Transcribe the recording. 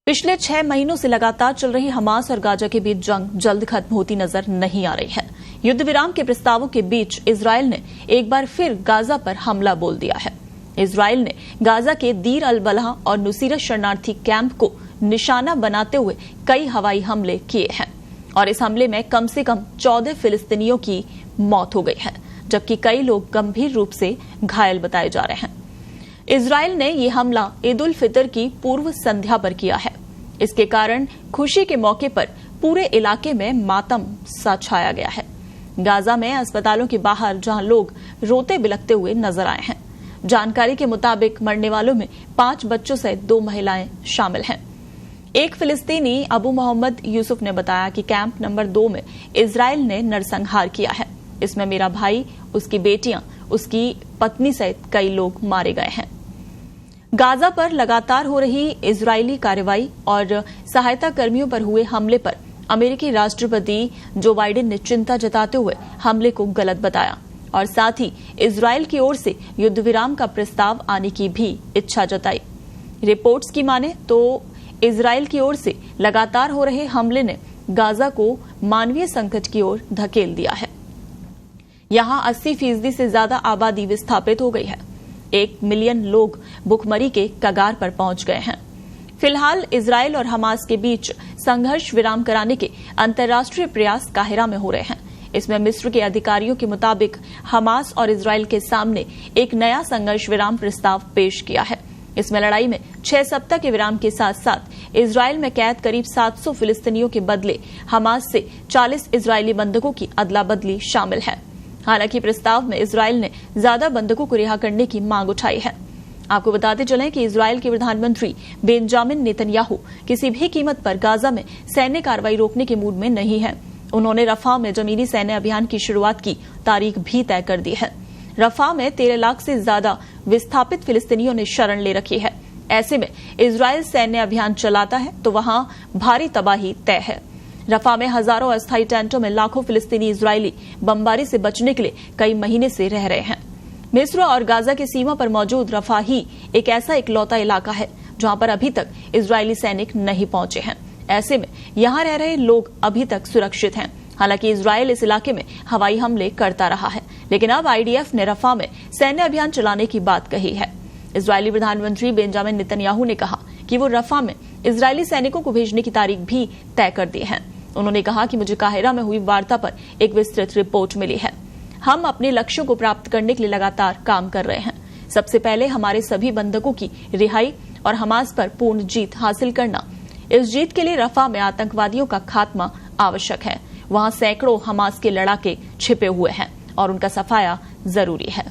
पिछले 6 महीनों से लगातार चल रही हमास और गाजा के बीच जंग जल्द खत्म होती नजर नहीं आ रही है। युद्ध विराम के प्रस्तावों के बीच इजरायल ने एक बार फिर गाजा पर हमला बोल दिया है। इजरायल ने गाजा के दीर अल बलाह और नुसीरत शरणार्थी कैंप को निशाना बनाते हुए कई हवाई हमले किए हैं और इस हमले में कम से कम 14 फिलिस्तीनियों की मौत हो गई है, जबकि कई लोग गंभीर रूप से घायल बताए जा रहे हैं। इजरायल ने यह हमला ईद उल फितर की पूर्व संध्या पर किया है। इसके कारण खुशी के मौके पर पूरे इलाके में मातम सा छाया गया है। गाजा में अस्पतालों के बाहर जहां लोग रोते बिलखते हुए नजर आए हैं। जानकारी के मुताबिक मरने वालों में 5 बच्चों सहित 2 महिलाएं शामिल हैं। एक फिलिस्तीनी अबू मोहम्मद यूसुफ ने बताया कि कैंप नंबर 2 में इजरायल ने नरसंहार किया है। इसमें मेरा भाई, उसकी बेटियां, उसकी पत्नी सहित कई लोग मारे गए हैं। गाजा पर लगातार हो रही इजरायली कार्रवाई और सहायता कर्मियों पर हुए हमले पर अमेरिकी राष्ट्रपति जो बाइडेन ने चिंता जताते हुए हमले को गलत बताया और साथ ही इजरायल की ओर से युद्ध विराम का प्रस्ताव आने की भी इच्छा जताई। रिपोर्ट्स की माने तो इजरायल की ओर से लगातार हो रहे हमले ने गाजा को मानवीय संकट की ओर धकेल दिया है। यहां 80% से ज्यादा आबादी विस्थापित हो गई है। 1 मिलियन लोग भुखमरी के कगार पर पहुंच गए हैं। फिलहाल इजरायल और हमास के बीच संघर्ष विराम कराने के अंतर्राष्ट्रीय प्रयास काहिरा में हो रहे हैं। इसमें मिस्र के अधिकारियों के मुताबिक हमास और इजरायल के सामने एक नया संघर्ष विराम प्रस्ताव पेश किया है। इसमें लड़ाई में 6 सप्ताह के विराम के साथ साथ इजरायल में कैद करीब 700 फिलिस्तीनियों के बदले हमास से 40 इजरायली बंधकों की अदला बदली शामिल है। हालांकि प्रस्ताव में इजरायल ने ज्यादा बंधकों को रिहा करने की मांग उठाई है। आपको बताते चलें कि इजरायल के प्रधानमंत्री बेंजामिन नेतन्याहू किसी भी कीमत पर गाजा में सैन्य कार्रवाई रोकने के मूड में नहीं है। उन्होंने रफा में जमीनी सैन्य अभियान की शुरुआत की तारीख भी तय कर दी है। रफा में 13 लाख से ज्यादा विस्थापित फिलिस्तीनियों ने शरण ले रखी है। ऐसे में इजरायल सैन्य अभियान चलाता है तो वहां भारी तबाही तय है। रफा में हजारों अस्थायी टेंटों में लाखों फिलिस्तीनी इजरायली बमबारी से बचने के लिए कई महीने से रह रहे हैं। मिस्र और गाजा की सीमा पर मौजूद रफा ही एक ऐसा इकलौता इलाका है जहां पर अभी तक इजरायली सैनिक नहीं पहुंचे हैं। ऐसे में यहां रह रहे लोग अभी तक सुरक्षित हैं। हालांकि इजरायल इस इलाके में हवाई हमले करता रहा है, लेकिन अब आईडीएफ ने रफा में सैन्य अभियान चलाने की बात कही है। इजरायली प्रधानमंत्री बेंजामिन नेतन्याहू ने कहा कि वो रफा में इजरायली सैनिकों को भेजने की तारीख भी तय कर दी है। उन्होंने कहा कि मुझे काहिरा में हुई वार्ता पर एक विस्तृत रिपोर्ट मिली है। हम अपने लक्ष्यों को प्राप्त करने के लिए लगातार काम कर रहे हैं। सबसे पहले हमारे सभी बंधकों की रिहाई और हमास पर पूर्ण जीत हासिल करना। इस जीत के लिए रफा में आतंकवादियों का खात्मा आवश्यक है। वहां सैकड़ों हमास के लड़ाके छिपे हुए हैं और उनका सफाया जरूरी है।